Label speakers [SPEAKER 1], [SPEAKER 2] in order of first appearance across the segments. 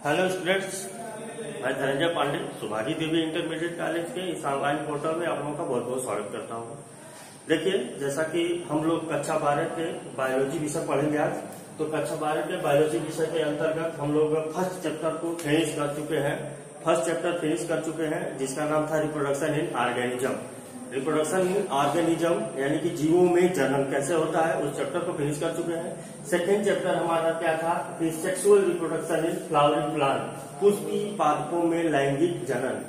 [SPEAKER 1] Hello students, मैं धनंजय पांडे सुभाजी देवी intermediate college के इस ऑनलाइन पोर्टल में आप लोगों का बहुत बहुत स्वागत करता हूँ। देखिए, जैसा कि हम लोग कक्षा 12 के बायोलॉजी विषय पढ़ेंगे आज, तो कक्षा 12 के बायोलॉजी विषय के अंतर्गत हम लोग फर्स्ट चैप्टर को फिनिश कर चुके हैं। फर्स्ट चैप्टर फिनिश कर चुके हैं जिसका नाम था reproduction in organism. Reproduction in organism यानी कि जीवों में जनन कैसे होता है, उस चैप्टर को फिनिश कर चुके हैं। सेकेंड चैप्टर हमारा क्या था कि sexual reproduction in flowering plant, Pushpi पादपों में लैंगिक जनन।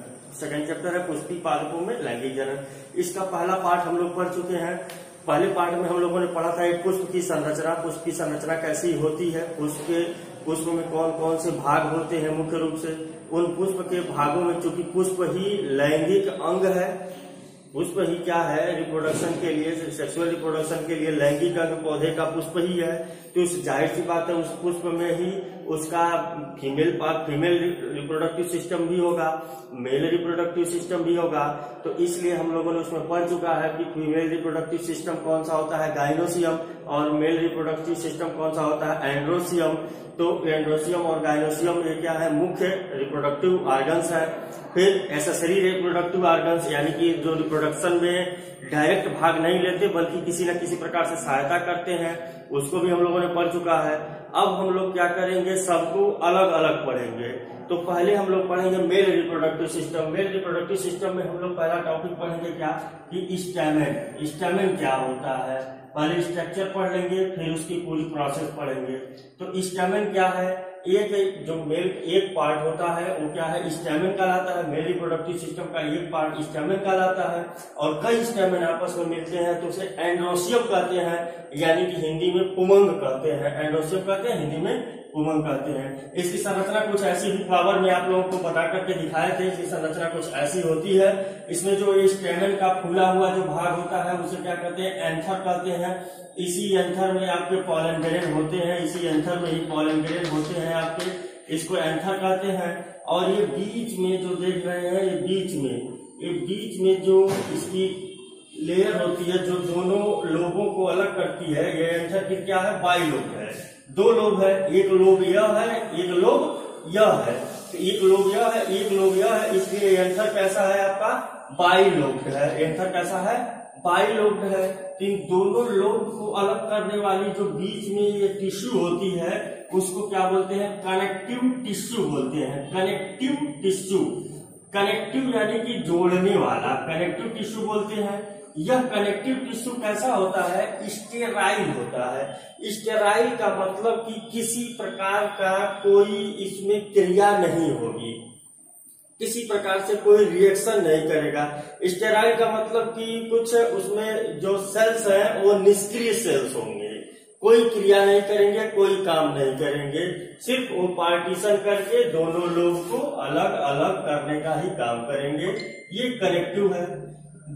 [SPEAKER 1] सेकेंड चैप्टर है पुष्पी पादपों में लैंगिक जनन। इसका पहला पार्ट हम लोग पढ़ चुके हैं। पहले पार्ट में हम लोगों ने पढ़ा था एक पुष्प की संरचना। पुष्प की संरचना कैसी होती है, पुष्प में कौन कौन से भाग होते हैं मुख्य रूप से। उन पुष्प के भागों में चूंकि पुष्प ही लैंगिक अंग है, पुष्प ही क्या है रिप्रोडक्शन के लिए, सेक्सुअल रिप्रोडक्शन के लिए लैंगिक अंग पौधे का पुष्प ही है, तो उस जाहिर सी बात है उस पुष्प में ही उसका फीमेल रिप्रोडक्टिव सिस्टम भी होगा, मेल रिप्रोडक्टिव सिस्टम भी होगा। तो इसलिए हम लोगों ने उसमें पढ़ चुका है कि फीमेल रिप्रोडक्टिव सिस्टम कौन सा होता है, गाइनोसियम, और मेल रिप्रोडक्टिव सिस्टम कौन सा होता है, एंड्रोसियम। तो एंड्रोसियम और गाइनोसियम ये क्या है, मुख्य रिप्रोडक्टिव ऑर्गन्स है। फिर एसेसरी रिप्रोडक्टिव ऑर्गन्स यानी कि जो रिप्रोडक्शन में डायरेक्ट भाग नहीं लेते बल्कि किसी न किसी प्रकार से सहायता करते हैं, उसको भी हम लोगों ने पढ़ चुका है। अब हम लोग क्या करेंगे, सबको अलग अलग पढ़ेंगे। तो पहले हम लोग पढ़ेंगे male reproductive system. Male reproductive system में हम लोग पहला टॉपिक पढ़ेंगे क्या कि स्टैमेन। स्टैमेन क्या होता है, पहले स्ट्रक्चर पढ़ लेंगे, फिर उसकी पूरी प्रोसेस पढ़ेंगे। तो स्टैमेन क्या है, एक जो मेल एक पार्ट होता है वो क्या है, स्टैमेन कहलाता है। मेल रिप्रोडक्टिव सिस्टम का एक पार्ट स्टैमेन कहलाता है, और कई स्टैमेन आपस में मिलते हैं तो उसे एंड्रोसियम कहते हैं, यानी कि हिंदी में पुमंग कहते हैं। एंड्रोसियम कहते हैं, हिंदी में पुमंग कहते हैं। इसकी संरचना कुछ ऐसी भी फ्लावर में आप लोगों को बता करके दिखाए थे। इसकी संरचना कुछ ऐसी होती है। इसमें जो स्टैमेन का फूला हुआ जो भाग होता है उसे क्या कहते हैं, एंथर कहते हैं। इसी एंथर में आपके पॉलन ग्रेन होते हैं, इसी एंथर में ही पॉलन ग्रेन होते हैं आपके, इसको एंथर कहते हैं। और ये बीच में जो देख रहे हैं, ये बीच में जो इसकी लेयर होती है जो दोनों लोबों को अलग करती है, ये एंथर की क्या है, बाइलोब है। दो लोब है, एक लोब यह है, एक लोब यह है। तो एक लोब यह है, एक लोब यह है, इसलिए एंथर कैसा है आपका, बाइलोब है। एंथर कैसा है, बाइलोब है। तो इन दोनों लोब को अलग करने वाली जो बीच में ये टिश्यू होती है उसको क्या बोलते हैं, कनेक्टिव टिश्यू बोलते हैं। कनेक्टिव टिश्यू, कनेक्टिव यानी कि जोड़ने वाला, कनेक्टिव टिश्यू बोलते हैं। यह कनेक्टिव टिश्यू कैसा होता है, स्टेराइल होता है। स्टेराइल का मतलब कि किसी प्रकार का कोई इसमें क्रिया नहीं होगी, किसी प्रकार से कोई रिएक्शन नहीं करेगा। स्टेराइल का मतलब कि कुछ उसमें जो सेल्स हैं वो निष्क्रिय सेल्स होंगे, कोई क्रिया नहीं करेंगे, कोई काम नहीं करेंगे, सिर्फ वो पार्टीशन करके दोनों लोग को अलग अलग करने का ही काम करेंगे। ये कनेक्टिव है।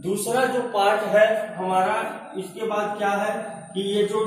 [SPEAKER 1] दूसरा जो पार्ट है हमारा, इसके बाद क्या है कि ये जो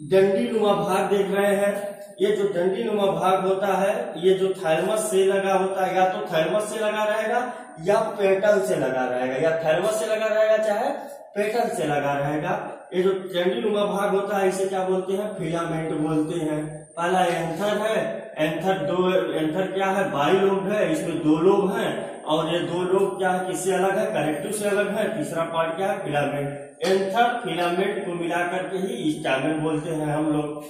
[SPEAKER 1] डंडी नुमा भाग देख रहे हैं, ये जो डंडी नुमा भाग होता है ये जो थैलमस से लगा होता है, या तो थैलमस से लगा रहेगा या पेटल से लगा रहेगा, या थैलमस से लगा रहेगा चाहे पेटल से लगा रहेगा। ये जो डंडी नुमा भाग होता है इसे क्या बोलते हैं, फिलामेंट बोलते हैं। पहला एंथर है, एंथर क्या है, बाइलोब है, इसमें दो लोब हैं, और ये दो लोब क्या है, किससे अलग है, कनेक्टिव से अलग है। तीसरा पार्ट क्या है, फिलामेंट। एंथर फिलामेंट को मिलाकर के ही स्टैमेन बोलते हैं हम लोग।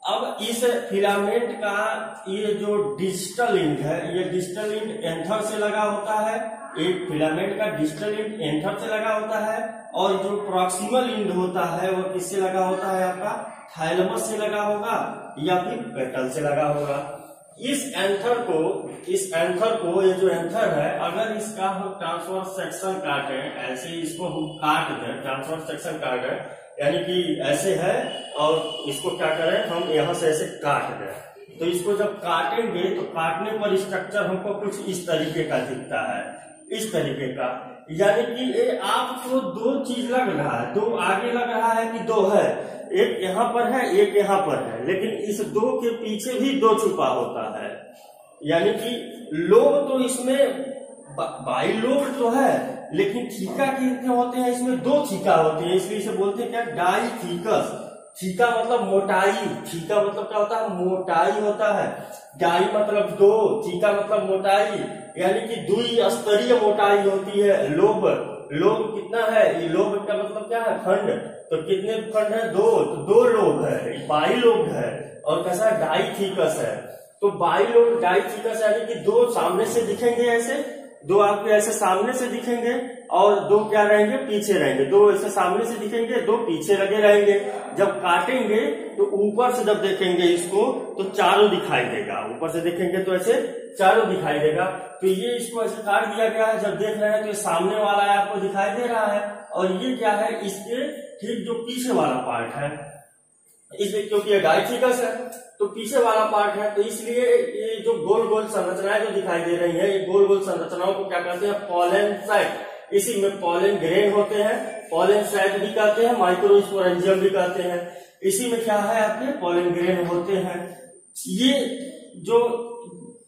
[SPEAKER 1] अब इस फिलामेंट का ये जो डिस्टल एंड है, ये डिस्टल एंड एंथर से लगा होता है। एक फिलामेंट का डिस्टल एंड एंथर से लगा होता है, और जो प्रॉक्सिमल एंड होता है वो किससे लगा होता है, आपका थैलमस से लगा होगा या फिर पेटल से लगा होगा। इस एंथर को ये जो एंथर है, अगर इसका हम ट्रांसवर्स सेक्शन काटे, ऐसे इसको हम काट दें, ट्रांसवर्स सेक्शन काटे यानी कि ऐसे है, और इसको क्या करें हम यहाँ से ऐसे काट दें, तो इसको जब काटेंगे तो काटने पर स्ट्रक्चर हमको कुछ इस तरीके का दिखता है, इस तरीके का। यानी कि ये आपको दो चीज लग रहा है, दो आगे लग रहा है कि दो है, एक यहाँ पर है एक यहाँ पर है, लेकिन इस दो के पीछे भी दो छुपा होता है। यानी कि लोब तो इसमें बाइलोब तो है, लेकिन थीका कितने होते हैं, इसमें दो थीका होते हैं, इसलिए इसे बोलते हैं क्या, डाइथीकस। थीका मतलब मोटाई, थीका मतलब क्या होता है, मोटाई होता है। डाई मतलब दो, थीका मतलब मोटाई, यानी कि द्विस्तरीय मोटाई होती है। लोब, लोब कितना है, ये लोब का मतलब क्या है, खंड। तो कितने खंड है, दो, तो दो लोब है, बाई लोब है। और कैसा डाइथीकस है, तो बाई लोब डाइथीकस यानी कि दो सामने से दिखेंगे ऐसे, दो आपके ऐसे सामने से दिखेंगे और दो क्या रहेंगे, पीछे रहेंगे। दो ऐसे सामने से दिखेंगे, दो पीछे लगे रहेंगे। जब काटेंगे तो ऊपर से जब देखेंगे इसको तो चारों दिखाई देगा, ऊपर से देखेंगे तो ऐसे चारों दिखाई देगा। तो ये इसको ऐसे काट दिया गया है, जब देख रहे हैं तो ये सामने वाला है आपको दिखाई दे रहा है, और ये क्या है, इसके ठीक जो पीछे वाला पार्ट है, इसलिए क्योंकि ये डाइथीकस है तो पीछे वाला पार्ट है, तो इसलिए ये जो गोल गोल संरचनाएं जो दिखाई दे रही है, ये गोल गोल संरचनाओं को क्या कहते हैं, पॉलन सैक। इसी में पॉलन ग्रेन होते हैं, पॉलन सैक भी कहते हैं, माइक्रोस्पोरेंजियम भी कहते हैं। इसी में क्या है, आपके पॉलन ग्रेन होते हैं। ये जो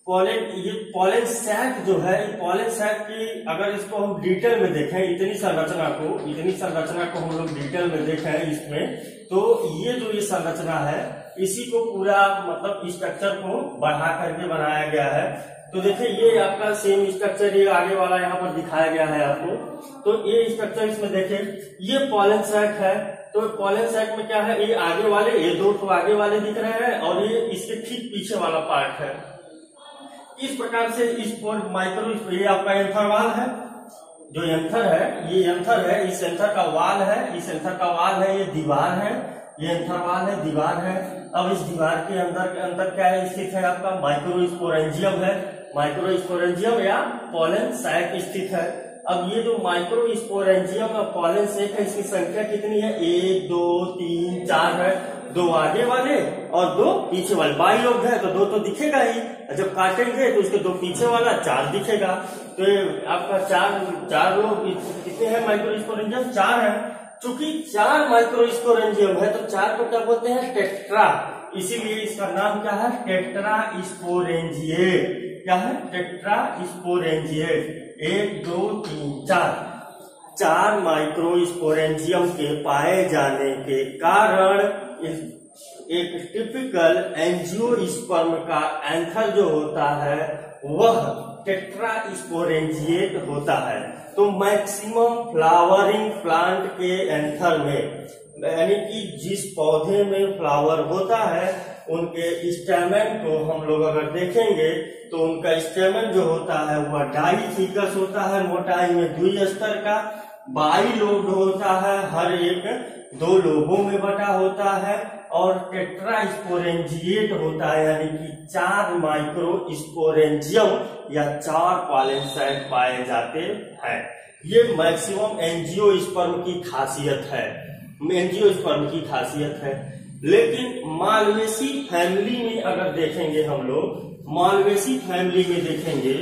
[SPEAKER 1] पॉलन सैक जो है, पॉलन सैक की अगर इसको हम डिटेल में देखें, इतनी संरचना को हम लोग डिटेल में देखें इसमें, तो ये संरचना है, इसी को पूरा मतलब स्ट्रक्चर को बढ़ा करके बनाया गया है। तो देखिए ये आपका सेम स्ट्रक्चर, ये आगे वाला यहाँ पर दिखाया गया है आपको। तो ये स्ट्रक्चर इसमें देखें, ये पॉलन सैक है। तो पॉलन सैक में क्या है, ये आगे वाले, ये दो तो आगे वाले दिख रहे हैं और ये इसके ठीक पीछे वाला पार्ट है। इस प्रकार से इस माइक्रो, ये आपका एंथर वाल है, जो एंथर है, ये एंथर है, इस एंथर का वाल है, इस एंथर का वाल है, ये दीवार है, ये एंथर वाल है, दीवार है। अब इस दीवार के अंदर क्या है स्थित है, आपका माइक्रोस्पोरेंजियम है, माइक्रोस्पोरेंजियम या पॉलन सैक स्थित है। अब ये जो माइक्रोस्पोरेंजियम और पॉलन सैक है, इसकी संख्या कितनी है, 1 2 3 4 है। दो आगे वाले और दो पीछे वाले, बाई लोब है तो दो तो दिखेगा ही, जब काटेंगे तो उसके दो पीछे वाला 4 दिखेगा। तो आपका चार लोग कितने हैं, माइक्रोस्पोरेंजियम 4 है। चूंकि 4 माइक्रोस्पोरेंजियम है तो 4 को क्या बोलते हैं, टेट्रा, इसीलिए इसका नाम क्या है, टेट्रा स्पोरेंजिएट। क्या है, टेट्रा स्पोरेंजिएट। 1 2 3 4 माइक्रोस्पोरेंजियम के पाए जाने के कारण एक टिपिकल एंजियोस्पर्म का एंथर जो होता है वह टेट्रा स्पोरेंजिएट होता है। तो मैक्सिमम फ्लावरिंग प्लांट के एंथर में, यानी कि जिस पौधे में फ्लावर होता है उनके स्टेमन को हम लोग अगर देखेंगे तो उनका स्टेमन जो होता है वह डाइथीकस होता है, मोटाई में द्विस्तर का। बाई लोब होता है, हर एक 2 लोबों में बटा होता है, और टेट्रा स्पोरेंजिएट होता है, यानी कि 4 माइक्रोस्पोरेंजियम या 4 पॉलन सैक पाए जाते हैं। ये मैक्सिमम एंजियोस्पर्म की खासियत है, एंजियोस्पर्म की खासियत है। लेकिन मालवेसी फैमिली में अगर देखेंगे हम लोग, मालवेसी फैमिली में देखेंगे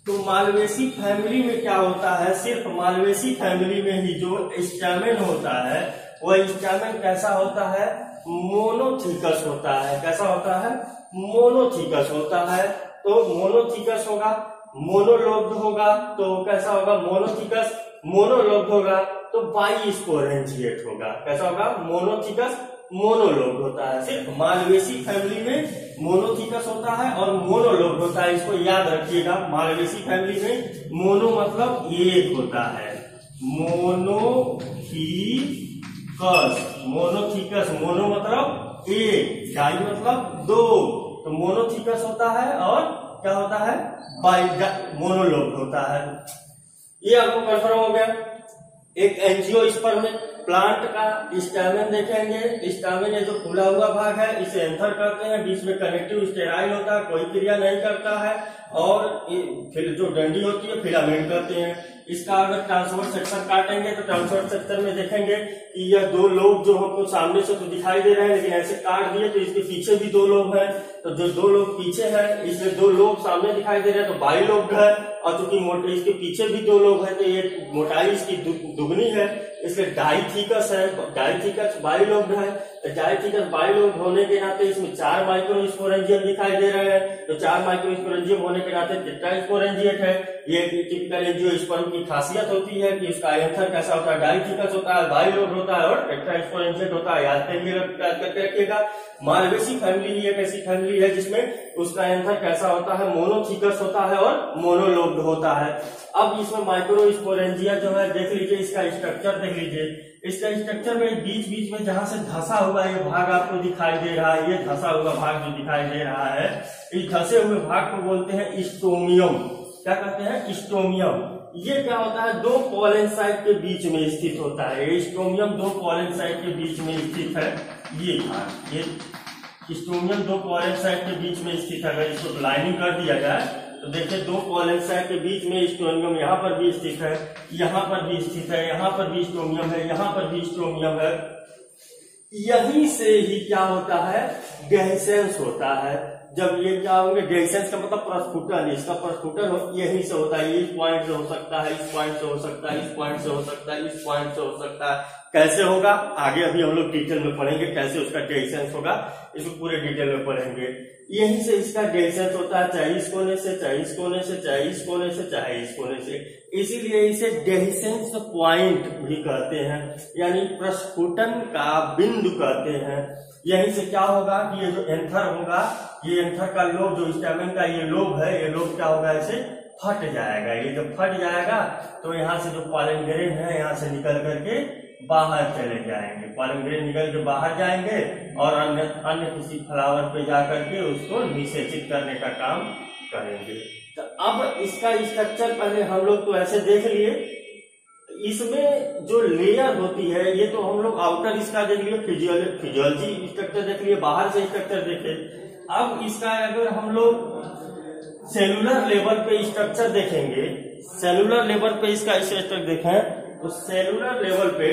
[SPEAKER 1] तो मालवेसी फैमिली में क्या होता है, सिर्फ मालवेसी फैमिली में ही जो स्टैमेन होता है वह स्टैमेन कैसा होता है, मोनोथीकस होता है। कैसा होता है, मोनोथीकस होता है। तो मोनोथीकस होगा, मोनोलोब्ड होगा तो कैसा होगा, मोनोथीकस। मोनोलोब्ड होगा तो बाई स्पोरेंजिएट होगा। कैसा होगा, मोनोथीकस मोनोलोब्ड होता है। सिर्फ मालवेसी फैमिली में मोनोथीकस होता है और मोनोलोब्ड होता है, इसको याद रखिएगा। मालवेसी फैमिली में मोनो मतलब एक होता है, मोनोथीकस, मोनो मतलब एक, डाई मतलब 2, तो मोनोथीकस होता है और क्या होता है, बाई मोनोलोब्ड होता है। ये आपको कंफर्म हो गया। एक एंजियोस्पर्म में प्लांट का स्टैमेन देखेंगे, स्टैमेन ये जो खुला हुआ भाग है इसे एंथर कहते हैं, बीच में कनेक्टिव स्टेराइल होता है, कोई क्रिया नहीं करता है, और फिर जो डंडी होती है फिलामेंट कहते हैं। इसका अगर ट्रांसवर्स सेक्शन काटेंगे तो ट्रांसवर्स सेक्शन में देखेंगे कि यह 2 लोब जो हमको सामने से तो दिखाई दे रहे हैं, लेकिन ऐसे काट दिए तो इसके पीछे भी 2 लोब है। तो जो 2 लोब पीछे है, इसमें 2 लोब सामने दिखाई दे रहे हैं तो बाई लोब्ड है, और चूंकि मोटे इसके पीछे भी 2 लोब है तो ये मोटाई इसकी दुगनी है, इसलिए डाइथीकस है, डाइथीकस बाई लोब्ड है। डायथिकस बाइलोब होने के नाते इसमें 4 माइक्रोस्पोरेंजियम दिखाई दे रहे हैं। तो 4 माइक्रोस्पोरेंजियम होने के नाते टेट्रास्पोरेंजिएट है। ये टिपिकल एंजियोस्पर्म की खासियत होती है कि इसका एंथर कैसा होता है, डायथिकस होता है, बाइलोब होता है और टेट्रास्पोरेंजिएट होता है। याद करके रखिएगा। मालवेसी फैमिली एक ऐसी फैमिली है जिसमें उसका एंथर कैसा होता है, मोनोथिकस होता है और मोनोलोब्ड होता है। अब इसमें माइक्रोस्पोरेंजिया जो है देख लीजिए, इसका स्ट्रक्चर देख लीजिए। इसका स्ट्रक्चर में बीच बीच में जहां से धसा हुआ ये भाग आपको दिखाई दे रहा है, ये धसा हुआ भाग जो दिखाई दे रहा है, इस धसे हुए भाग को बोलते हैं स्टोमियम। क्या कहते हैं? स्टोमियम। ये क्या होता है, 2 पोलन साइट के बीच में स्थित होता है। ये स्टोमियम 2 पोलन साइट के बीच में स्थित है। ये भाग, ये स्टोमियम 2 पोलन साइट के बीच में स्थित है। अगर इसको लाइनिंग कर दिया जाए तो देखिए 2 पोलन साइट के बीच में स्टोमियम यहाँ पर भी स्थित है, यहाँ पर भी स्थित है, यहाँ पर भी स्टोमियम है, यहाँ पर भी स्टोमियम है। यहीं से ही क्या होता है, डेhiscence होता है। जब ये क्या होंगे, डेhiscence का मतलब प्रस्फुटन, इसका प्रस्फुटन यहीं से होता है। इस पॉइंट से हो सकता है, इस पॉइंट से हो सकता है, इस पॉइंट से हो सकता है, इस पॉइंट से हो सकता है। कैसे होगा आगे अभी हम लोग डिटेल में पढ़ेंगे, कैसे उसका डेhiscence होगा, इसको पूरे डिटेल में पढ़ेंगे। यहीं से इसका डेhiscence होता है, चाहे इस कोने से, चाहे इस कोने से, चाहे इस कोने से, चाहे इस कोने से। इसीलिए इसे डेhiscence पॉइंट भी कहते हैं, यानी प्रस्फुटन का बिंदु कहते हैं। यहीं से क्या होगा कि ये जो एंथर होगा, ये एंथर का लोब, जो स्टैमेन का ये लोब है, ये लोब क्या होगा, ऐसे फट जाएगा। ये जब फट जाएगा तो यहाँ से जो पॉलन ग्रेन है यहाँ से निकल करके बाहर चले जाएंगे। पॉलन ग्रेन निकल के बाहर जाएंगे और अन्य किसी फ्लावर पे जाकर के उसको निषेचित करने का काम करेंगे। तो अब इसका स्ट्रक्चर पहले हम लोग तो ऐसे देख लिए। इसमें जो लेयर होती है, ये तो हम लोग आउटर इसका देख लिए, फिजियोलॉजी स्ट्रक्चर देख लिए, बाहर से स्ट्रक्चर देखे। अब इसका अगर हम लोग सेलुलर लेवल पे स्ट्रक्चर देखेंगे, सेलुलर लेवल पे इसका स्ट्रक्चर देखें तो सेलुलर लेवल पे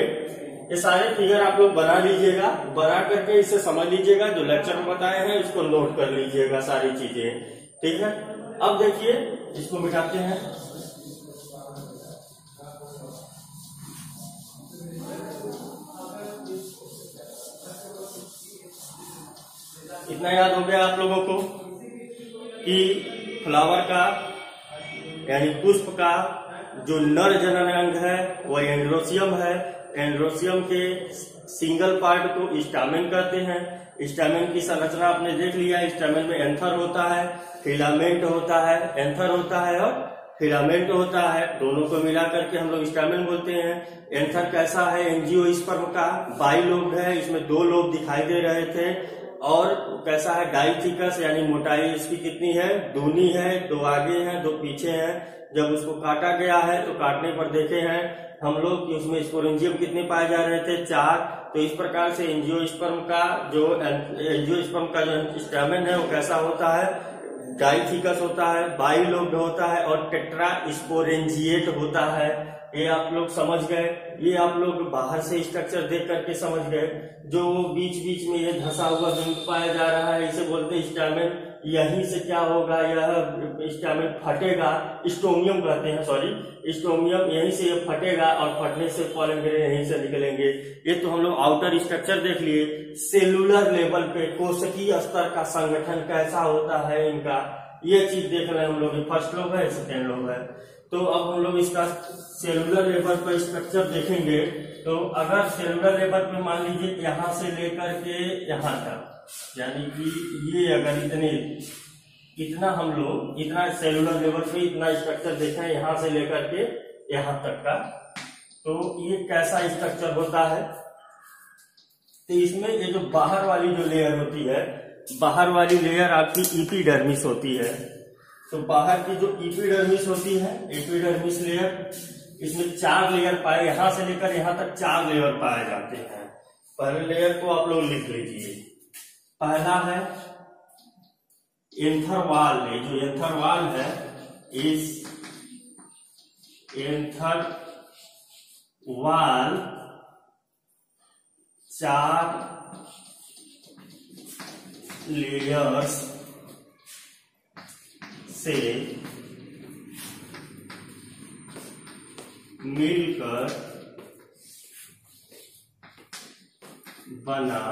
[SPEAKER 1] ये सारे फिगर आप लोग बना लीजिएगा, बना करके इसे समझ लीजिएगा। जो लेक्चर में बताए हैं इसको नोट कर लीजिएगा सारी चीजें, ठीक है। अब देखिए इसको मिटाते हैं। इतना याद हो गया आप लोगों को कि फ्लावर का यानी पुष्प का जो नर जनन अंग है वह एंड्रोसियम है। एंड्रोसियम के सिंगल पार्ट को स्टामेन कहते हैं। स्टामेन की संरचना आपने देख लिया। स्टामेन में एंथर होता है, फिलामेंट होता है, एंथर होता है और फिलामेंट होता है। दोनों को मिला करके हम लोग स्टामेन बोलते हैं। एंथर कैसा है, एंजियोस्पर्म का बाइलोब्ड है, इसमें 2 लोब दिखाई दे रहे थे। और कैसा है, डाइथिकस, यानी मोटाई इसकी कितनी है, दूनी है, 2 आगे हैं 2 पीछे हैं। जब उसको काटा गया है तो काटने पर देखे हैं हम लोग कि उसमें स्पोरेंजियम कितने पाए जा रहे थे, 4। तो इस प्रकार से एंजियोस्पर्म का जो स्टैमेन है वो कैसा होता है, डाइथिकस होता है, बाइलोब्ड होता है और टेट्रास्पोरेंजिएट होता है। ये आप लोग समझ गए। ये आप लोग बाहर से स्ट्रक्चर देख करके समझ गए। जो बीच बीच में ये धसा हुआ बिंदु पाया जा रहा है इसे बोलते हैं स्टैमेन। यहीं से क्या होगा, यह स्टैमेन फटेगा, स्टोमियम कहते हैं, सॉरी स्टोमियम, यहीं से ये फटेगा और फटने से पॉलन ग्रेन यहीं से निकलेंगे। ये तो हम लोग आउटर स्ट्रक्चर देख लिए। सेलुलर लेवल पे कोशिकीय स्तर का संगठन कैसा होता है इनका, ये चीज देख रहे हैं हम लोग। फर्स्ट लोब है, सेकेंड लोब है। तो अब हम लोग इसका सेलुलर लेवल पर स्ट्रक्चर देखेंगे। तो अगर सेलुलर लेवल पे मान लीजिए यहाँ से लेकर के यहाँ तक, यानी कि ये अगर इतना हम लोग इतना सेलुलर लेवल पे इतना स्ट्रक्चर देखें यहाँ से लेकर के यहाँ तक का, तो ये कैसा स्ट्रक्चर होता है। तो इसमें ये जो बाहर वाली जो लेयर होती है, बाहर वाली लेयर आपकी एपिडर्मिस होती है। तो बाहर की जो एपिडर्मिस होती है, एपिडर्मिस लेयर, इसमें 4 लेयर पाए, यहां से लेकर यहां तक 4 लेयर पाए जाते हैं। पहले लेयर को आप लोग लिख लीजिए। पहला है एंथर वॉल। ये जो एंथर वॉल है, इस एंथर वॉल 4 लेयर्स से मिलकर बना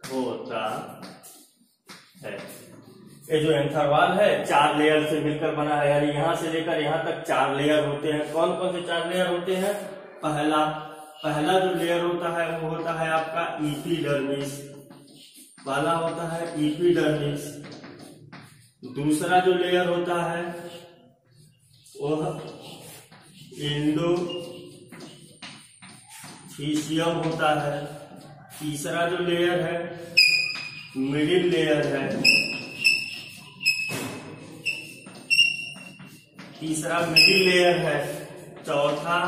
[SPEAKER 1] होता है। ये जो एंथर वॉल है 4 लेयर से मिलकर बना है, यानी यहां से लेकर यहां तक 4 लेयर होते हैं। कौन कौन से 4 लेयर होते हैं? पहला जो लेयर होता है वो होता है आपका एपिडर्मिस, वाला होता है एपिडर्मिस। दूसरा जो लेयर होता है वो एंडोथीसियम होता है। तीसरा जो लेयर है मिडिल लेयर है। तीसरा मिडिल लेयर है। चौथा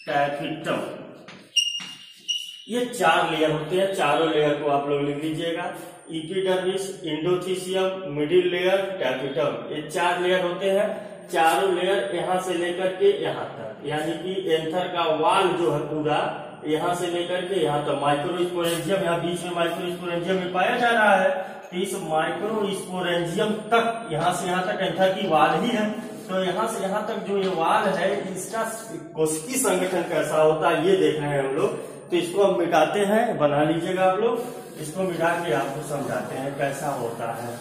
[SPEAKER 1] कैपिटम। ये 4 लेयर होते हैं। चारों लेयर को आप लोग लिख लीजिएगा, एपिडर्मिस, एंडोथीसियम, मिडिल लेयर, कैपिटम। ये 4 लेयर होते हैं। चारों लेयर यहां से लेकर के यहां तक, यानी कि एंथर का वाल जो है पूरा यहां से लेकर के यहां तक माइक्रोस्पोरेंजियम, यहाँ बीच में माइक्रोस्पोरेंजियम में पाया जा रहा है। तो इस माइक्रोस्पोरेंजियम तक, यहां से यहां तक एंथर की वाल ही है। तो यहां से यहां तक जो ये वाल है इसका कोशिकी संगठन कैसा होता है ये देख रहे हैं हम लोग। तो इसको हम मिटाते हैं, बना लीजिएगा आप लोग। इसको मिटा के आपको समझाते हैं कैसा होता है।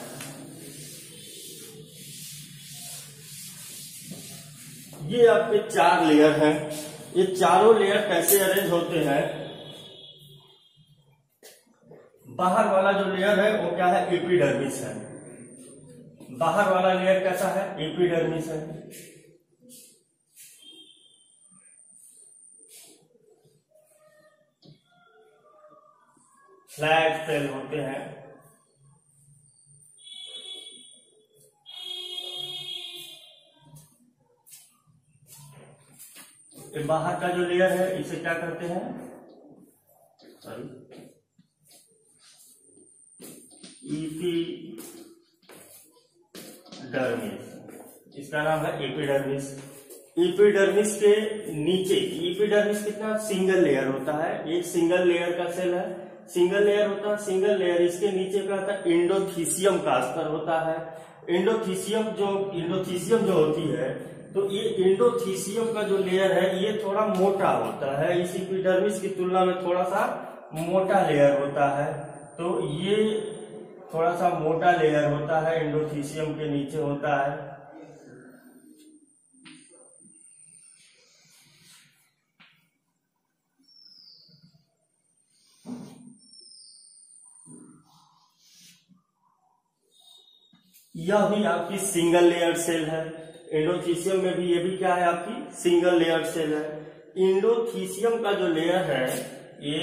[SPEAKER 1] ये आपके 4 लेयर हैं। ये चारों लेयर कैसे अरेंज होते हैं? बाहर वाला जो लेयर है वो क्या है? एपिडर्मिस है। बाहर वाला लेयर कैसा है? एपिडर्मिस है। फ्लैट सेल होते हैं। ये बाहर का जो लेयर है इसे क्या कहते हैं? एपिडर्मिस। इसका नाम है एपिडर्मिस। एपिडर्मिस के नीचे, एपिडर्मिस कितना सिंगल लेयर होता है, एक सिंगल लेयर का सेल है, सिंगल लेयर होता है। सिंगल लेयर, इसके नीचे क्या होता है? एंडोथीसियम का स्तर होता है। एंडोथीसियम जो होती है, तो ये एंडोथीसियम का जो लेयर है ये थोड़ा मोटा होता है। इस एपिडर्मिस की तुलना में थोड़ा सा मोटा लेयर होता है। तो ये थोड़ा सा मोटा लेयर होता है, एंडोथीसियम के नीचे होता है। यह भी आपकी सिंगल लेयर सेल है। एंडोथीसियम में भी ये भी क्या है? आपकी सिंगल लेयर सेल है। एंडोथीसियम का जो लेयर है ये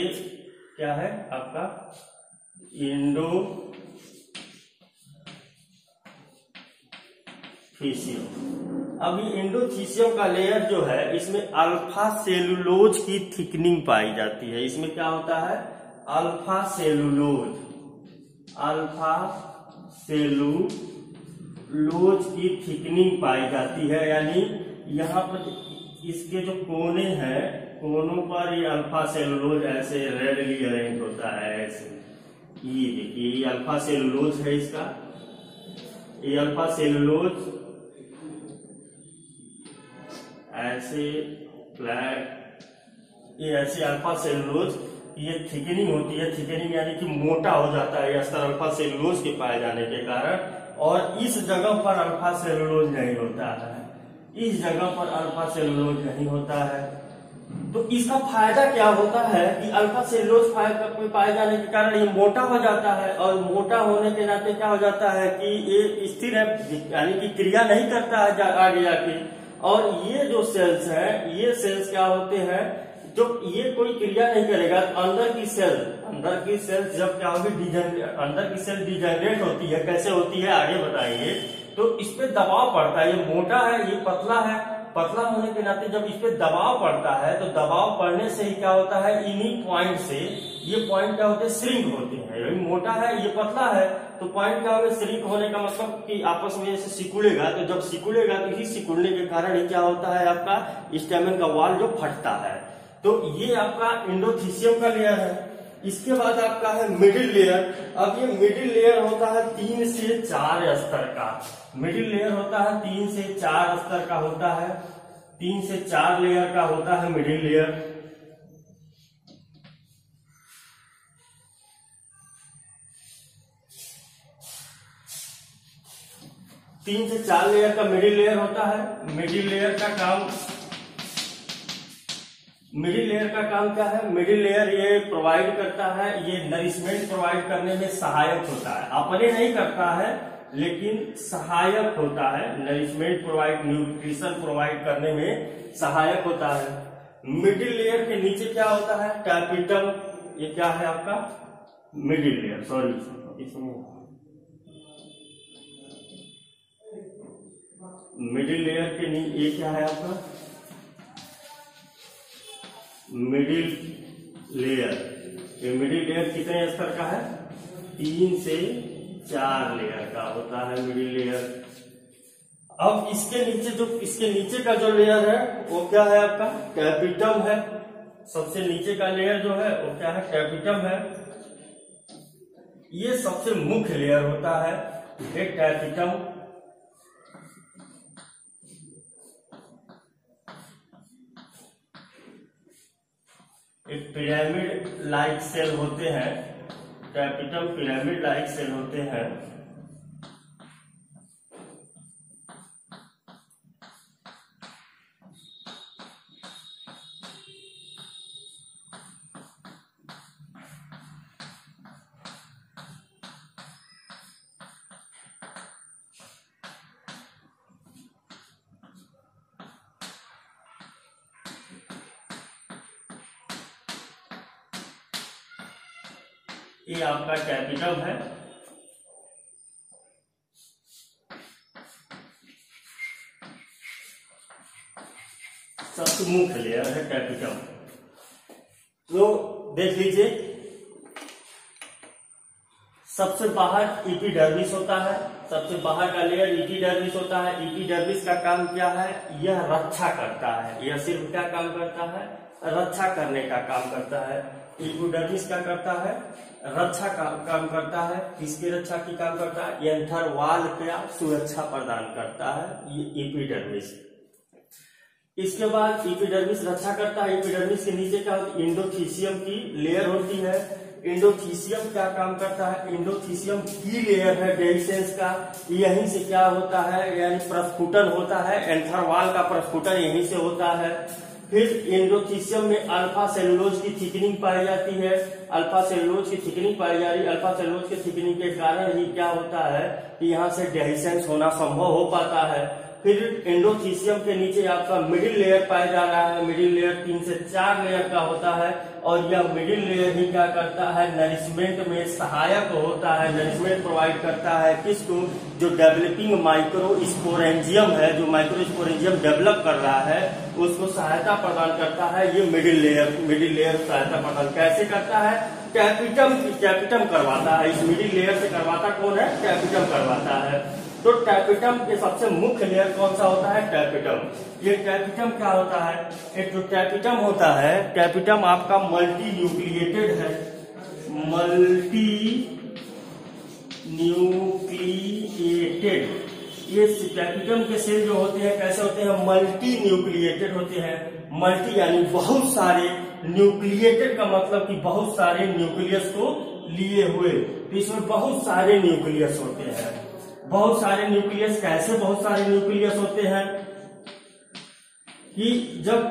[SPEAKER 1] क्या है? आपका एंडोथीसियम। अभी एंडोथीसियम का लेयर जो है इसमें अल्फा सेलुलोज की थिकनिंग पाई जाती है। इसमें क्या होता है? अल्फा सेलुलोज की थिकनिंग पाई जाती है। यानी यहाँ पर इसके जो कोने हैं, कोनों पर ये अल्फा सेलुलोज ऐसे रेडली अरेंज होता है। ऐसे ये देखिए, ये अल्फा सेलुलोज है इसका। ये अल्फा सेलुलोज ऐसे फ्लैट, ये ऐसे अल्फा सेलुलोज ये थिकनिंग होती है। थिकनिंग यानी कि मोटा हो जाता है यह स्तर अल्फा सेलुलोज के पाए जाने के कारण। और इस जगह पर अल्फा सेलुलोज नहीं होता है, इस जगह पर अल्फा सेलुलोज नहीं होता है। तो इसका फायदा क्या होता है कि अल्फा सेलुलोज पाए जाने के कारण ये मोटा हो जाता है। और मोटा होने के नाते क्या हो जाता है कि ये स्थिर है, यानी कि क्रिया नहीं करता है आगे जाके। और ये जो सेल्स हैं, ये सेल्स क्या होते हैं? जो ये कोई क्रिया नहीं करेगा। अंदर की सेल जब क्या होगी? अंदर की सेल डिजेनरेट होती है। कैसे होती है आगे बताइए। तो इस पे दबाव पड़ता है। ये मोटा है, ये पतला है। पतला होने के नाते जब इस पे दबाव पड़ता है तो दबाव पड़ने से ही क्या होता है? इन्हीं पॉइंट से ये पॉइंट क्या होते हैं? श्रिंक होते हैं। ये मोटा है, ये पतला है, तो पॉइंट क्या होगा? श्रिंक होने का मतलब कि आपस में ऐसे सिकुड़ेगा। तो जब सिकुड़ेगा तो इसी सिकुड़ने के कारण ही क्या होता है? आपका स्टेमन का वाल जो फटता है। तो ये आपका एंडोथीसियम का लेयर है। इसके बाद आपका है मिडिल लेयर। अब ये मिडिल लेयर होता है 3 से 4 स्तर का। मिडिल लेयर होता है 3 से 4 स्तर का होता है। 3 से 4 लेयर का होता है मिडिल लेयर। तीन से 4 लेयर का मिडिल लेयर होता है। मिडिल लेयर का काम क्या है? मिडिल लेयर ये प्रोवाइड करता है, ये नरिशमेंट प्रोवाइड करने में सहायक होता है। अपने नहीं करता है लेकिन सहायक होता है। नरिशमेंट प्रोवाइड, न्यूट्रिशन प्रोवाइड करने में सहायक होता है। मिडिल लेयर के नीचे क्या होता है? कैपिटम। ये क्या है आपका? Middle layer. सॉरी, इसमें मिडिल लेयर के नीचे ये क्या है आपका? Middle layer. ये मिडिल लेयर कितने स्तर का है? 3 से 4 लेयर का होता है मिडिल लेयर। अब इसके नीचे का जो लेयर है वो क्या है आपका? कैपिटम है। सबसे नीचे का लेयर जो है वो क्या है? कैपिटम है। ये सबसे मुख्य लेयर होता है, एक कैपिटम। एक पिरामिड लाइक सेल होते हैं, कैपिटल पिरामिड लाइक सेल होते हैं। ये आपका कैपिटल है। सबसे मुख्य लेयर है कैपिटल। तो देख लीजिए, सबसे बाहर एपिडर्मिस होता है। सबसे बाहर का लेयर एपिडर्मिस होता है। एपिडर्मिस का काम क्या है? यह रक्षा करता है। यह सिर्फ क्या काम करता है? रक्षा करने का काम करता है। एपिडर्मिस क्या करता है? रक्षा का काम करता है। किसकी रक्षा की काम करता है? एंथर वॉल का सुरक्षा प्रदान करता है ये एपिडर्मिस। इसके बाद एपिडर्मिस रक्षा करता है। एपिडर्मिस के नीचे क्या होती है? एंडोथीसियम की लेयर होती है। एंडोथीसियम क्या काम करता है? एंडोथीसियम की लेयर है डेहिसेंस का। यहीं से क्या होता है? यानी प्रस्फुटन होता है। एंथर वॉल का प्रस्फुटन यहीं से होता है। फिर एंडोथीसियम में अल्फा सेलुलोज की थिकनिंग पाई जाती है। अल्फा सेलुलोज की थिकनिंग पाई जा रही है। अल्फा सेलुलोज की थिकनिंग के कारण ही क्या होता है कि यहाँ से डेहिसेंस होना संभव हो पाता है। फिर एंडोथीसियम के नीचे आपका मिडिल लेयर पाया जा रहा है। मिडिल लेयर 3 से 4 लेयर का होता है और यह मिडिल लेयर ही क्या करता है? नरिशमेंट में सहायक होता है। नरिशमेंट प्रोवाइड करता है किसको? जो डेवलपिंग माइक्रोस्पोरेंजियम है, जो माइक्रोस्पोरेंजियम डेवलप कर रहा है उसको सहायता प्रदान करता है ये मिडिल लेयर। मिडिल लेयर सहायता प्रदान कैसे करता है? कैपिटम करवाता है। इस मिडिल लेयर से करवाता कौन है? कैपिटम करवाता है। तो कैपिटम के सबसे मुख्य लेयर कौन सा होता है? कैपिटम। ये कैपिटम क्या होता है? एक जो कैपिटम होता है, कैपिटम आपका मल्टी न्यूक्लिएटेड है। Multi nucleated. ये कैपिटम के सेल जो होते हैं कैसे होते हैं? मल्टी न्यूक्लिएटेड होते हैं। मल्टी यानी बहुत सारे, न्यूक्लिएटेड का मतलब कि बहुत सारे न्यूक्लियस को लिए हुए। इसमें बहुत सारे न्यूक्लियस होते हैं। बहुत सारे न्यूक्लियस कैसे बहुत सारे न्यूक्लियस होते हैं कि जब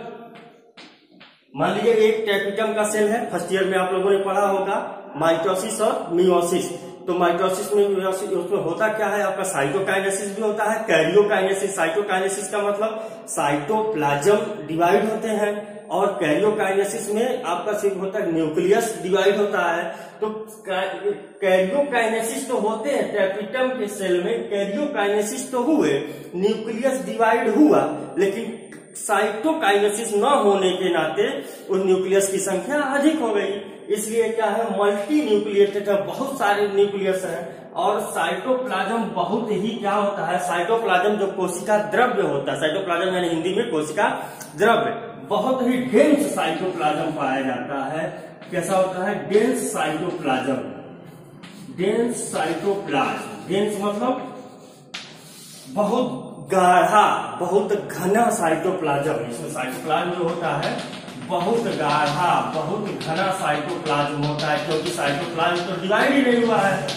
[SPEAKER 1] मान लीजिए एक कैपिटम का सेल है, फर्स्ट ईयर में आप लोगों ने पढ़ा होगा माइटोसिस और मियोसिस। तो माइटोसिस में मियोसिस उसमें होता क्या है? आपका साइटोकाइनेसिस भी होता है, कैरियोकाइनेसिस। साइटोकाइनेसिस का मतलब साइटोप्लाज्म डिवाइड होते हैं और कैरियोकाइनेसिस में आपका सिर्फ होता है न्यूक्लियस डिवाइड होता है। तो कैरियोकाइनेसिस तो होते हैं कैपिटम के सेल में, कैरियोकाइनेसिस तो हुए, न्यूक्लियस डिवाइड हुआ, लेकिन साइटोकाइनेसिस न होने के नाते उस न्यूक्लियस की संख्या अधिक हो गई। इसलिए क्या है? मल्टी न्यूक्लिएटेड है, बहुत सारे न्यूक्लियस है। और साइटोप्लाज्म बहुत ही क्या होता है? साइटोप्लाज्म जो कोशिका द्रव्य होता है, साइटोप्लाज्म यानी हिंदी में कोशिका द्रव्य, बहुत ही डेंस साइटोप्लाज्म पाया जाता है। कैसा होता है? Dense cytoplasm. Dense cytoplasm, dense मतलब बहुत गाढ़ा, बहुत घना साइटोप्लाज्म, इसमें साइटोप्लाज्म जो होता है बहुत गाढ़ा, बहुत घना साइटोप्लाज्म होता है, क्योंकि साइटोप्लाज्म तो डिवाइड ही नहीं हुआ है।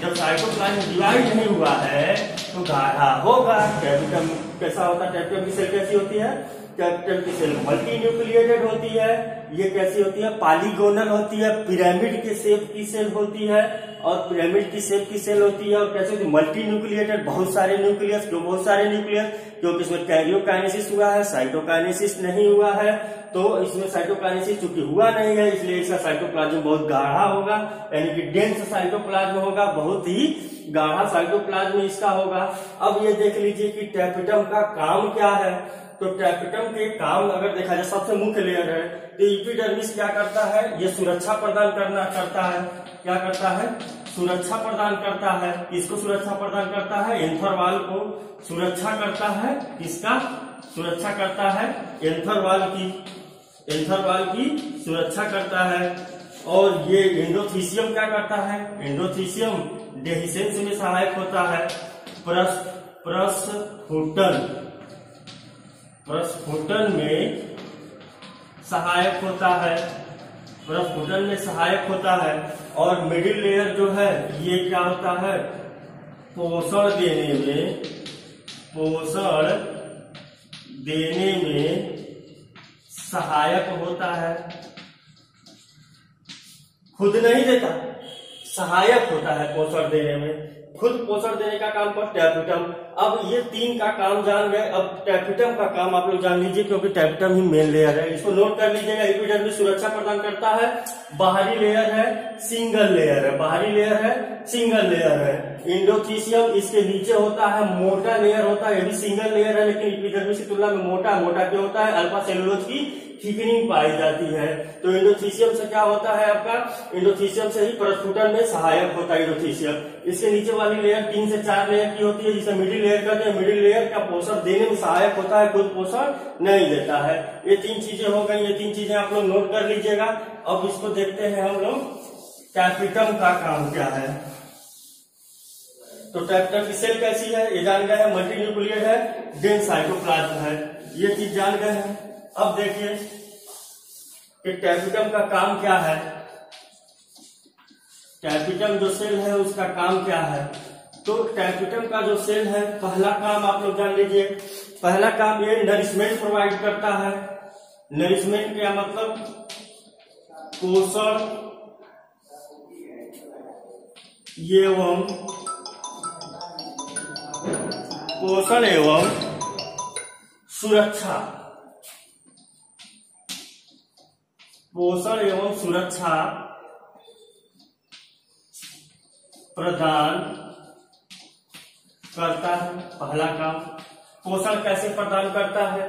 [SPEAKER 1] जब साइटोप्लाज्म डिवाइड नहीं हुआ है तो गाढ़ा होगा। कैपिटम कैसा होता है? कैपिटम की सेल कैसी होती है? कैपिटल की सेल मल्टी न्यूक्लिएटेड होती है। ये कैसी होती है? पॉलीगोनल होती है, पिरामिड के शेप की सेल होती है, और पिरामिड की शेप की सेल होती है। और कैसे होती है? मल्टी न्यूक्लिएटेड, बहुत सारे न्यूक्लियस। क्यों बहुत सारे न्यूक्लियस? क्योंकि इसमें कैरियोकाइनेसिस हुआ है, साइटोकाइनेसिस नहीं हुआ है। तो इसमें साइटोकाइनेसिस चूंकि हुआ नहीं है, इसलिए इसका साइटोप्लाज्म बहुत गाढ़ा होगा, यानी कि डेंस साइटोप्लाज्म होगा, बहुत ही गाढ़ा साइटोप्लाज्म इसका होगा। अब ये देख लीजिए कि टैपिटम का काम क्या है। तो टैपिटम के काम अगर देखा जाए, सबसे मुख्य लेयर है, तो एपिडर्मिस क्या करता है? ये सुरक्षा प्रदान करता है। क्या करता है? सुरक्षा प्रदान करता है। किसको सुरक्षा प्रदान करता है? एंथर वॉल को सुरक्षा करता है। किसका सुरक्षा करता है? एंथर वॉल की सुरक्षा करता है। और ये एंडोथीसियम क्या करता है? एंडोथीसियम डेहिसेंस में सहायक होता है। प्रस्फुटन में सहायक होता है। प्रस्फुटन में सहायक होता है। और मिडिल लेयर जो है ये क्या होता है? पोषण देने में सहायक होता है। खुद नहीं देता, सहायक होता है पोषण देने में। खुद पोषण देने का काम पर टैपिटम। अब ये तीन का काम जान गए। अब टैपिटम का काम आप लोग जान लीजिए, क्योंकि टैपिटम ही मेन लेयर है। इसको नोट कर लीजिएगा। एपिडर्मिस सुरक्षा प्रदान करता है। बाहरी लेयर है, सिंगल लेयर है। बाहरी लेयर है, सिंगल लेयर है। एंडोथीसियम इसके नीचे होता है, मोटा लेयर होता है। ये भी सिंगल लेयर है, लेकिन एपिडर्मिस की तुलना में मोटा क्यों होता है? अल्फा सेलुलोज की थिकनिंग पाई जाती है। तो एंडोथीसियम से क्या होता है आपका? एंडोथीसियम से ही प्रस्फुटन में सहायक होता है एंडोथीसियम। इसके नीचे वाली लेयर 3 से 4 लेयर की होती है, जिसे मिडिल लेयर कहते हैं। मिडिल लेयर का पोषण देने में सहायक होता है, खुद पोषण नहीं देता है। ये 3 चीजें हो गई। ये 3 चीजें आप लोग नोट कर लीजिएगा। अब इसको देखते हैं हम लोग, टैपिटम का काम क्या है। तो टैपिटम की सेल कैसी है ये जान गए हैं। मल्टी न्यूक्लिएटेड है, डेंस साइटोप्लाज्म है, ये चीज जान गए हैं। अब देखिए कि टैपिटम का काम क्या है। टैपिटम जो सेल है उसका काम क्या है। तो टैपिटम का जो सेल है, पहला काम आप लोग जान लीजिए। पहला काम ये नरिशमेंट प्रोवाइड करता है। नरिशमेंट क्या मतलब? पोषण एवं सुरक्षा। पोषण एवं सुरक्षा प्रदान करता है। पहला काम पोषण कैसे प्रदान करता है?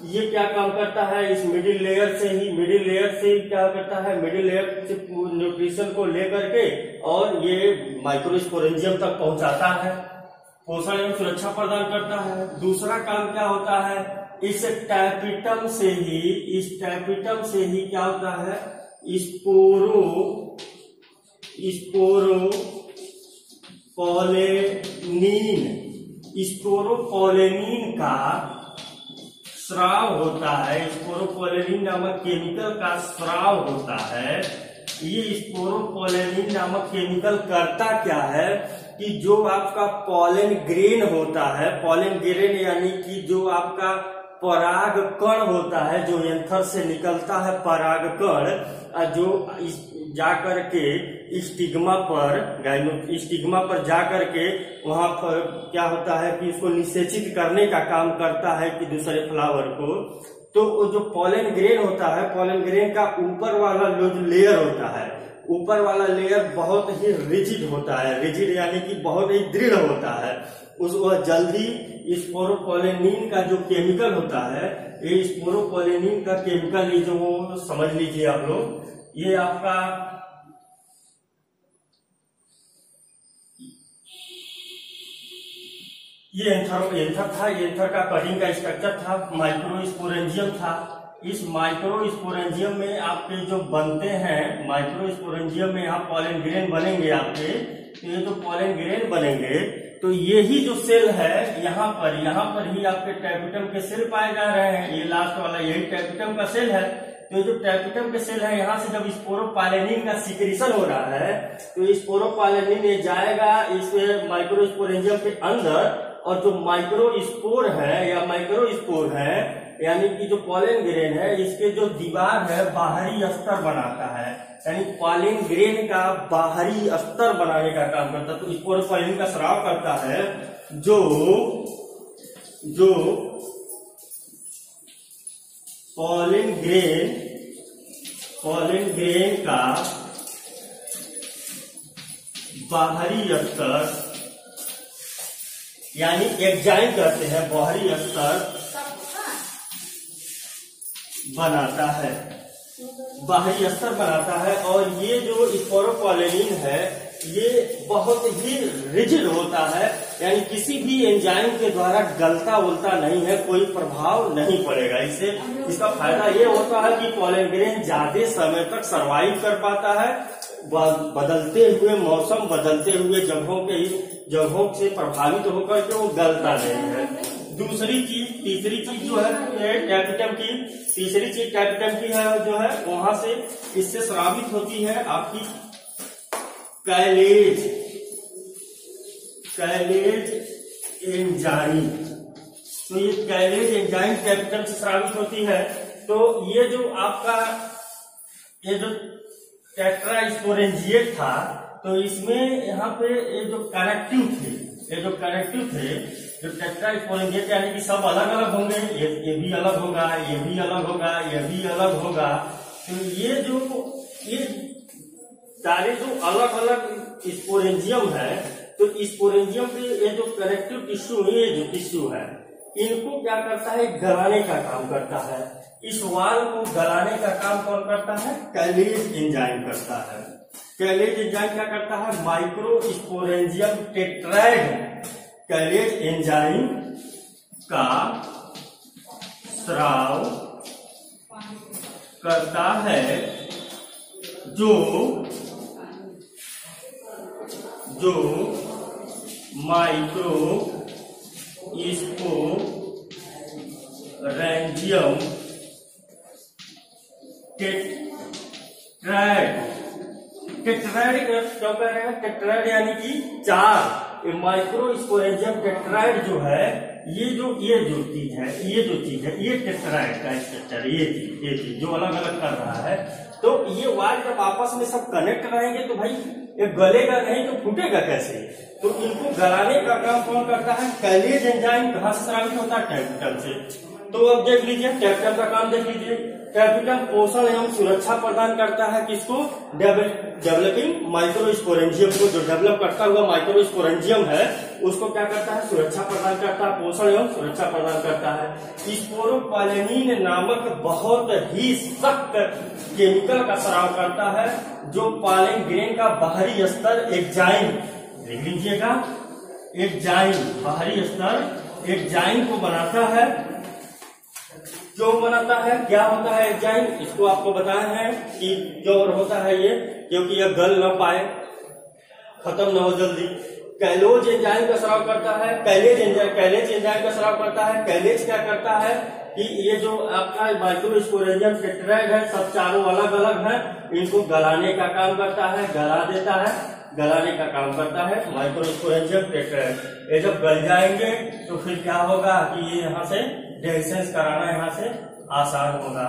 [SPEAKER 1] ये क्या काम करता है? इस मिडिल लेयर से क्या करता है? मिडिल लेयर से न्यूट्रिशन को लेकर के और ये माइक्रोस्पोरेंजियम तक पहुंचाता है। पोषण एवं सुरक्षा प्रदान करता है। दूसरा काम क्या होता है? इस टैपिटम से ही क्या होता है? स्पोरोपोलेनिन का स्राव होता है। स्पोरोपोलेनिन नामक केमिकल का स्राव होता है। ये स्पोरोपोलेनिन नामक केमिकल करता क्या है कि जो आपका पॉलन ग्रेन होता है, पॉलन ग्रेन यानी कि जो आपका पराग कण होता है, जो एंथर से निकलता है पराग कण, जो जाकर के स्टिग्मा पर जाकर के वहां पर क्या होता है कि इसको निषेचित करने का काम करता है कि दूसरे फ्लावर को। तो जो पॉलन ग्रेन होता है, पॉलन ग्रेन का ऊपर वाला जो लेयर होता है, ऊपर वाला लेयर बहुत ही रिजिड होता है। रिजिड यानी कि बहुत ही दृढ़ होता है। वह जल्दी स्पोरोपोलेनिन का जो केमिकल होता है, ये स्पोरोपोलेनिन का केमिकल, ये जो वो समझ लीजिए आप लोग, ये आपका ये एंथर था। एंथर का कटिंग का स्ट्रक्चर था, माइक्रोस्पोरेंजियम था। इस माइक्रोस्पोरेंजियम में आपके जो बनते हैं, माइक्रोस्पोरेंजियम में यहाँ पॉलन ग्रेन बनेंगे आपके। तो ये जो पॉलन ग्रेन बनेंगे तो ये ही जो सेल है यहाँ पर ही आपके टैपिटम के सेल पाए जा रहे हैं। ये लास्ट वाला यही टैपिटम का सेल है। तो जो टैपिटम के सेल है यहाँ से जब स्पोरोपालेनिन का सिक्रीशन हो रहा है तो स्पोरोपालेनिन ये जाएगा इस माइक्रोस्पोरेंजियम के अंदर, और जो माइक्रोस्पोर है या माइक्रोस्पोर है यानी कि जो पॉलन ग्रेन है इसके जो दीवार है बाहरी अस्तर बनाता है, यानी पॉलन ग्रेन का बाहरी अस्तर बनाने का काम करता है। तो स्पोरोपालेनिन का स्राव करता है जो पॉलन ग्रेन का बाहरी अस्तर यानी एग्जाइन कहते हैं, बाहरी अस्तर बनाता है, बाहरी अस्तर बनाता है। और ये जो स्पोरोपोलेनिन है ये बहुत ही रिजिड होता है, यानी किसी भी एंजाइम के द्वारा गलता उलता नहीं है, कोई प्रभाव नहीं पड़ेगा इससे। इसका फायदा ये होता है कि पॉलन ग्रेन ज्यादा समय तक सर्वाइव कर पाता है, बदलते हुए मौसम, बदलते हुए जगहों से प्रभावित होकर के वो गलता नहीं है। दूसरी चीज, तीसरी चीज जो है टैपिटम की, तीसरी चीज टैपिटम की है जो है वहां से इससे स्रावित होती है आपकी कैलेज एंजाइम। तो ये कैलेज एंजाइम टैपिटम से स्रावित होती है। तो ये जो आपका ये जो टेट्रास्पोरेंजिएट था तो इसमें यहाँ पे ये जो कनेक्टिव थे जो टेट्रास्पोरेंजिएट यानी कि सब अलग अलग होंगे, ये भी अलग होगा, ये भी अलग होगा, ये भी अलग होगा। तो ये सारे जो अलग अलग स्पोरेंजियम है तो स्पोरेंजियम के ये जो कनेक्टिव टिश्यू है, ये जो टिश्यू है इनको क्या करता है, गलाने का काम करता है। इस वाल को गलाने का काम कौन करता है, कैलेज एंजाइम करता है। कैलेज एंजाइम क्या करता है, माइक्रोस्पोरेंजियम टेट्राइड कैलेज एंजाइम का स्राव करता है जो माइक्रोस्पोरेंजियम टेट्राइड क्यों कह रहे हैं, टेट्राइड यानी कि 4। माइक्रोस्पोरेंजियम टेट्राइड जो है ये जो चीज है ये टेट्राइड का स्ट्रक्चर, ये चीज जो अलग अलग कर रहा है। तो ये वाल जब आपस में सब कनेक्ट रहेंगे तो भाई ये गलेगा नहीं तो फूटेगा कैसे। तो इनको गलाने का काम कौन करता है, कैलेज एंजाइम। कहां से स्रावित होता है, टैपिटम से। तो अब देख लीजिए टैपिटम का काम देख लीजिए। टैपिटम पोषण एवं सुरक्षा प्रदान करता है किसको, डेवलपिंग माइक्रोस्पोरेंजियम को। जो डेवलप करता हुआ माइक्रोस्पोरेंजियम है उसको क्या करता है, सुरक्षा प्रदान करता है, पोषण एवं सुरक्षा प्रदान करता है। स्पोरोपालेनिन नामक बहुत ही सख्त केमिकल का स्राव करता है जो पॉलन ग्रेन का बाहरी स्तर एग्जाइम, लिख लीजिएगा, एग्जाइम बाहरी स्तर एग्जाइम को बनाता है। क्यों बनाता है, क्या होता है एंजाइम, इसको आपको बताया है कि क्यों होता है ये, क्योंकि यह गल न पाए, खत्म न हो जल्दी। कैलोज एंजाइम का स्राव करता है, कैलेज एंजाइम का स्राव करता है। कैलेज क्या करता है कि ये जो आपका माइक्रोस्पोरेंजियम टेट्राइड है सब चारों अलग अलग है, इनको गलाने का काम करता है, गला देता है, गलाने का काम करता है माइक्रोस्पोरेंजियम टेट्राइड। ये जब गल जाएंगे तो फिर क्या होगा कि ये यहाँ से डेहिसेंस कराना यहाँ से आसान होगा।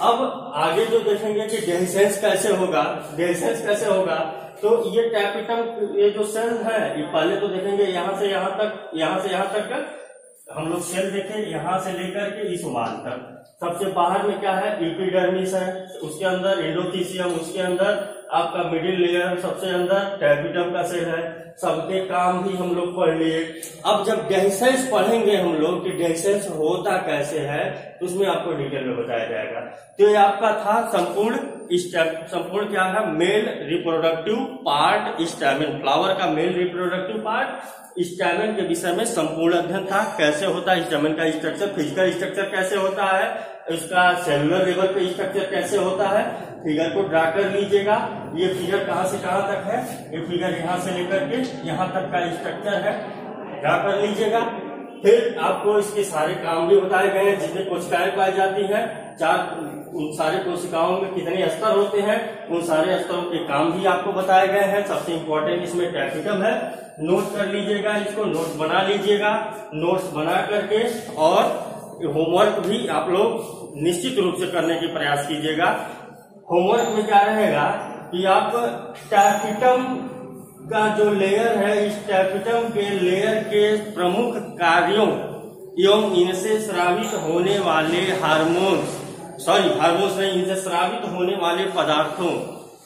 [SPEAKER 1] अब आगे जो देखेंगे कि डेहिसेंस कैसे होगा, तो ये टैपिटम ये जो सेल है ये पहले तो देखेंगे यहाँ से यहाँ तक हम लोग सेल देखें, यहाँ से लेकर के इस वाल तक। सबसे बाहर में क्या है, एपिडर्मिस है, उसके अंदर एंडोथीसियम, उसके अंदर आपका मिडिल लेयर, सबसे अंदर टैपिटम का सेल है। सबके काम भी हम लोग पढ़ लिए। अब जब डेहिसेंस पढ़ेंगे हम लोग कि डेहिसेंस होता कैसे है तो उसमें आपको डिटेल में बताया जाएगा। तो ये आपका था संपूर्ण क्या है, male reproductive part stamen, flower का मेल रिप्रोडक्टिव पार्ट स्टैमेन के विषय में संपूर्ण अध्ययन था। कैसे होता है स्टैमेन का स्ट्रक्चर, फिजिकल स्ट्रक्चर कैसे होता है, इसका सेलुलर लेवल पे स्ट्रक्चर कैसे होता है। फिगर को ड्रा कर लीजिएगा। ये फिगर कहां से कहां तक है, ये फिगर यहां से लेकर के यहां तक का स्ट्रक्चर है। ड्रा कर लीजिएगा। फिर आपको इसके सारे काम भी बताए गए हैं, जितने कोशिकाएं पाई जाती हैं, उन सारे कोशिकाओं में कितने स्तर होते हैं, उन सारे स्तरों के काम भी आपको बताए गए हैं। सबसे इम्पोर्टेंट इसमें टैपिटम है, नोट कर लीजिएगा, इसको नोट बना लीजिएगा। नोट्स बना करके और होमवर्क भी आप लोग निश्चित रूप से करने की प्रयास कीजिएगा। होमवर्क में क्या रहेगा कि आप टैपिटम का जो लेयर है, इस टैपिटम के लेयर के प्रमुख कार्यों एवं इनसे स्रावित होने वाले इनसे स्रावित होने वाले पदार्थों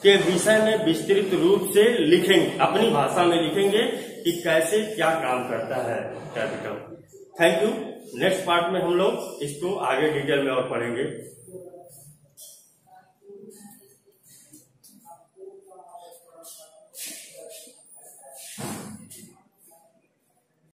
[SPEAKER 1] के विषय में विस्तृत रूप से लिखेंगे, अपनी भाषा में लिखेंगे कि कैसे क्या काम करता है tapetum. Thank you. Next part में हम लोग इसको आगे डिटेल में और पढ़ेंगे।